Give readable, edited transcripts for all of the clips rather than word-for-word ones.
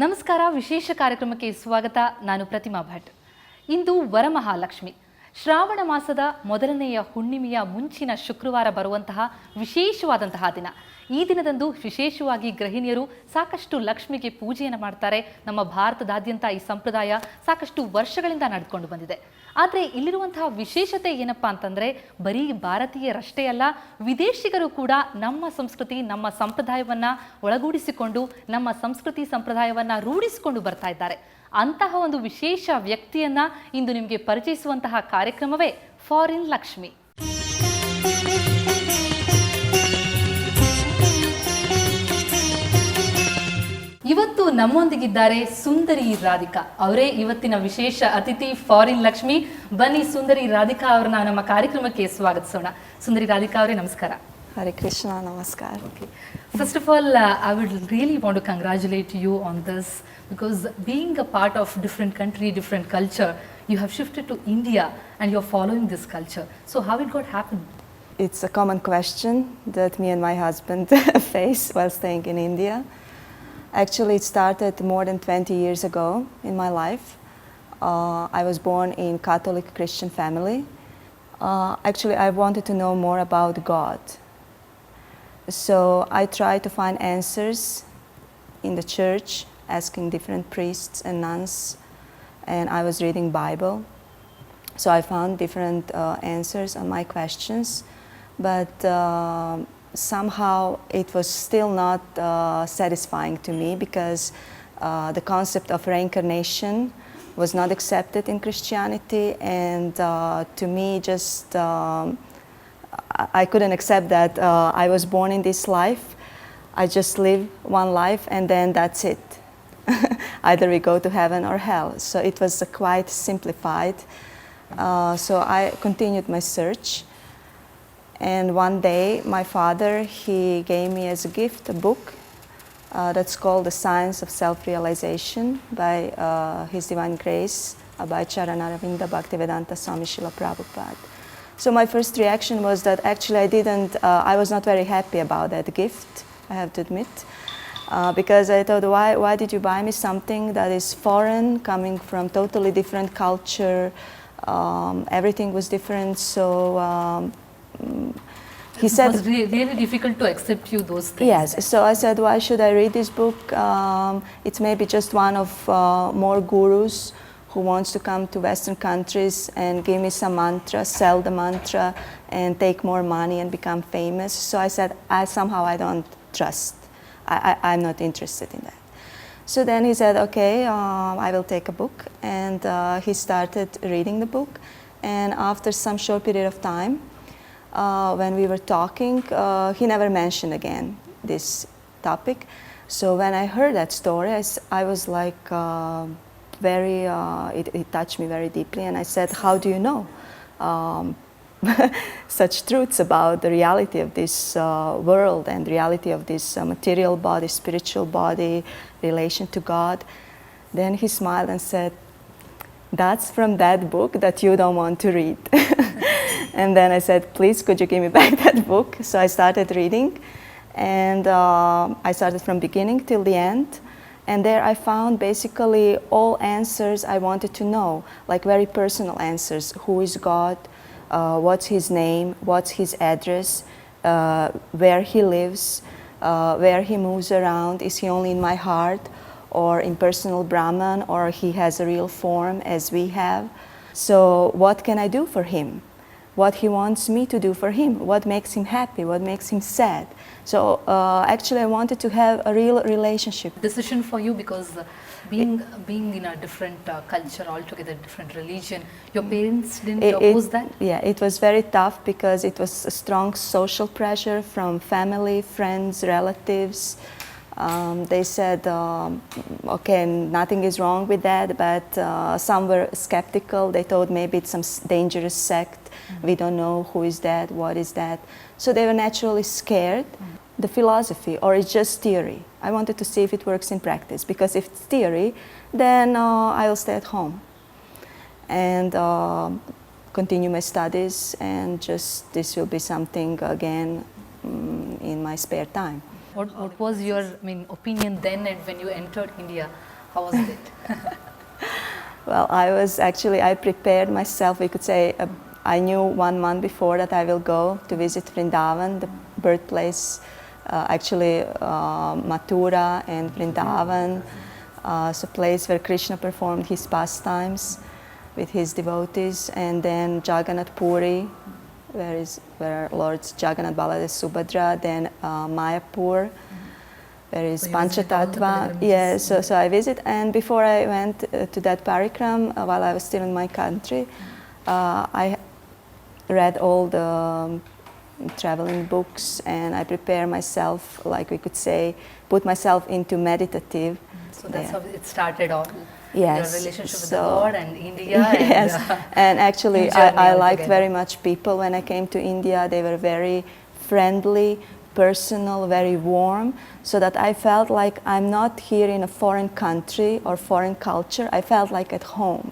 ನಮಸ್ಕಾರ, ವಿಶೇಷ ಕಾರ್ಯಕ್ರಮಕ್ಕೆ ಸ್ವಾಗತ. ನಾನು ಪ್ರತಿಮಾ ಭಟ್. ಇಂದು ವರಮಹಾಲಕ್ಷ್ಮಿ. ಶ್ರಾವಣ ಮಾಸದ ಮೊದಲನೆಯ ಹುಣ್ಣಿಮೆಯ ಮುಂಚಿನ ಶುಕ್ರವಾರ ಬರುವಂತಹ ವಿಶೇಷವಾದಂತಹ ದಿನ. ಈ ದಿನದಂದು ವಿಶೇಷವಾಗಿ ಗೃಹಿಣಿಯರು ಸಾಕಷ್ಟು ಲಕ್ಷ್ಮಿಗೆ ಪೂಜೆಯನ್ನು ಮಾಡ್ತಾರೆ. ನಮ್ಮ ಭಾರತದಾದ್ಯಂತ ಈ ಸಂಪ್ರದಾಯ ಸಾಕಷ್ಟು ವರ್ಷಗಳಿಂದ ನಡೆದುಕೊಂಡು ಬಂದಿದೆ. ಆದರೆ ಇಲ್ಲಿರುವಂತಹ ವಿಶೇಷತೆ ಏನಪ್ಪಾ ಅಂತಂದರೆ, ಬರೀ ಭಾರತೀಯರಷ್ಟೇ ಅಲ್ಲ, ವಿದೇಶಿಗರು ಕೂಡ ನಮ್ಮ ಸಂಸ್ಕೃತಿ ನಮ್ಮ ಸಂಪ್ರದಾಯವನ್ನು ಒಳಗೂಡಿಸಿಕೊಂಡು ನಮ್ಮ ಸಂಸ್ಕೃತಿ ಸಂಪ್ರದಾಯವನ್ನು ರೂಢಿಸಿಕೊಂಡು ಬರ್ತಾ ಇದ್ದಾರೆ. ಅಂತಹ ಒಂದು ವಿಶೇಷ ವ್ಯಕ್ತಿಯನ್ನ ಇಂದು ನಿಮಗೆ ಪರಿಚಯಿಸುವಂತಹ ಕಾರ್ಯಕ್ರಮವೇ ಫಾರಿನ್ ಲಕ್ಷ್ಮಿ. ಇವತ್ತು ನಮ್ಮೊಂದಿಗಿದ್ದಾರೆ ಸುಂದರಿ ರಾಧಿಕಾ. ಅವರೇ ಇವತ್ತಿನ ವಿಶೇಷ ಅತಿಥಿ, ಫಾರಿನ್ ಲಕ್ಷ್ಮಿ. ಬನ್ನಿ ಸುಂದರಿ ರಾಧಿಕಾ ಅವರನ್ನ ನಮ್ಮ ಕಾರ್ಯಕ್ರಮಕ್ಕೆ ಸ್ವಾಗತಿಸೋಣ. ಸುಂದರಿ ರಾಧಿಕಾ ಅವರೇ, ನಮಸ್ಕಾರ. Hare Krishna, namaskar. Okay. First of all, I would really want to congratulate you on this, because being a part of different country, different culture, you have shifted to India and you're following this culture. So how it got happen? It's a common question that me and my husband face while staying in India. Actually, it started more than 20 years ago in my life. I was born in Catholic Christian family. Actually, I wanted to know more about God. So I tried to find answers in the church, asking different priests and nuns, and I was reading Bible. So I found different answers on my questions, but somehow it was still not satisfying to me, because the concept of reincarnation was not accepted in Christianity, and to me just I couldn't accept that I was born in this life. I just live one life and then that's it. Either we go to heaven or hell. So it was quite simplified. So I continued my search. And one day my father, he gave me as a gift a book that's called The Science of Self-Realization by His Divine Grace, by Charanaravinda Bhaktivedanta Swami Srila Prabhupada. So my first reaction was that actually I was not very happy about that gift, I have to admit, because I thought, why did you buy me something that is foreign, coming from totally different culture, everything was different, so he said... It was really difficult to accept you those things. Yes, so I said, why should I read this book? It's maybe just one of more gurus who wants to come to Western countries and give me some mantra, sell the mantra, and take more money and become famous. So I said, I don't trust. I'm not interested in that. So then he said, okay, I will take a book. And he started reading the book. And after some short period of time, when we were talking, he never mentioned again this topic. So when I heard that story, I was like, it touched me very deeply, and I said, how do you know such truths about the reality of this world and reality of this material body, spiritual body, relation to God? Then he smiled and said, that's from that book that you don't want to read. And then I said, please, could you give me back that book? So I started reading, and I started from beginning till the end. And there I found basically all answers I wanted to know, like very personal answers. Who is God? What's his name? What's his address? Where he lives? Where he moves around? Is he only in my heart? Or impersonal Brahman? Or he has a real form as we have? So what can I do for him? What he wants me to do for him? What makes him happy? What makes him sad? So actually I wanted to have a real relationship. Decision for you, because being in a different culture altogether, different religion, your parents didn't oppose that? Yeah, it was very tough, because it was a strong social pressure from family, friends, relatives. They said, okay, nothing is wrong with that, but some were skeptical. They thought maybe it's some dangerous sect. We don't know who is that, what is that. So they were naturally scared. The philosophy, or it's just theory. I wanted to see if it works in practice, because if it's theory, then I will stay at home and continue my studies, and just this will be something again in my spare time. What was your opinion then and when you entered India? How was it? Well, I prepared myself, we could say, I knew 1 month before that I will go to visit Vrindavan, the birthplace, Mathura and Vrindavan, it's a place where Krishna performed his pastimes with his devotees, and then Jagannath Puri, where Lords Jagannath, Baladev, Subhadra, then Mayapur, where is Panchatattva. Yeah, so I visit, and before I went to that parikram, while I was still in my country, I read all the traveling books, and I prepare myself, like we could say, put myself into meditative. So that's how it started all. Yes. Your relationship with the Lord and India. Yes, and actually I liked very much people when I came to India. They were very friendly, personal, very warm, so that I felt like I'm not here in a foreign country or foreign culture. I felt like at home.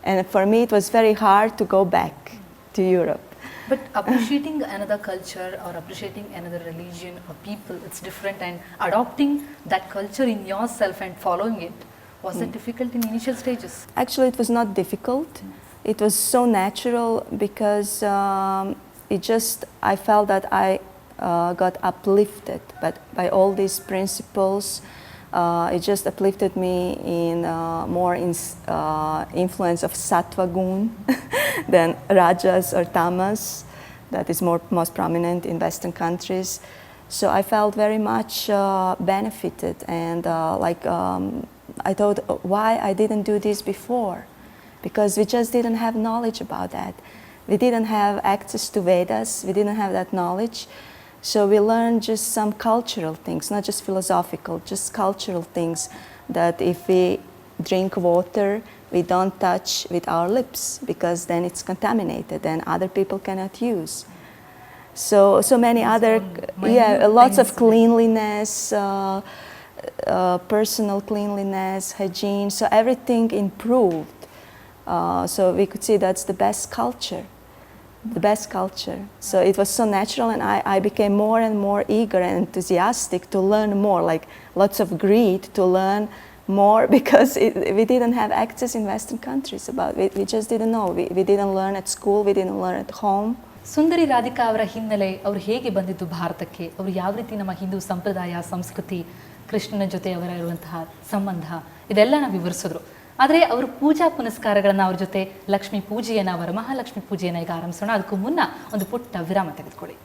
And for me it was very hard to go back to Europe. But appreciating another culture or appreciating another religion or people, it's different, and adopting that culture in yourself and following it, was it difficult in initial stages? Actually, it was not difficult. It was so natural because I felt that I got uplifted by all these principles. It just uplifted me in more influence of sattva gun than rajas or tamas, that is most prominent in Western countries. So I felt very much benefited, and I thought, why I didn't do this before? Because we just didn't have knowledge about that. We didn't have access to Vedas, we didn't have that knowledge. So we learned just some cultural things, not just philosophical, just cultural things, that if we drink water, we don't touch with our lips, because then it's contaminated and other people cannot use. So many other, lots of cleanliness, personal cleanliness, hygiene, so everything improved. So we could see that's the best culture. So it was so natural, and I became more and more eager and enthusiastic to learn more, like lots of greed to learn more, because we didn't have access in Western countries about it. We just didn't know. We didn't learn at school, we didn't learn at home. ಸುಂದರಿ ರಾಧಿಕಾ ಅವರ ಹಿನ್ನೆಲೆ, ಅವರು ಹೇಗೆ ಬಂದಿದ್ದು ಭಾರತಕ್ಕೆ, ಅವರು ಯಾವ ರೀತಿ ನಮ್ಮ ಹಿಂದೂ ಸಂಪ್ರದಾಯ ಸಂಸ್ಕೃತಿ, ಕೃಷ್ಣನ ಜೊತೆ ಅವರ ಇರುವಂತಹ ಸಂಬಂಧ, ಇದೆಲ್ಲ ನಾವು ವಿವರಿಸಿದ್ರು. ಆದರೆ ಅವರು ಪೂಜಾ ಪುನಸ್ಕಾರಗಳನ್ನು ಅವ್ರ ಜೊತೆ ಲಕ್ಷ್ಮೀ ಪೂಜೆಯನ್ನು, ವರಮಹಾಲಕ್ಷ್ಮಿ ಪೂಜೆಯನ್ನು ಈಗ ಆರಂಭಿಸೋಣ. ಅದಕ್ಕೂ ಮುನ್ನ ಒಂದು ಪುಟ್ಟ ವಿರಾಮ ತೆಗೆದುಕೊಳ್ಳಿ.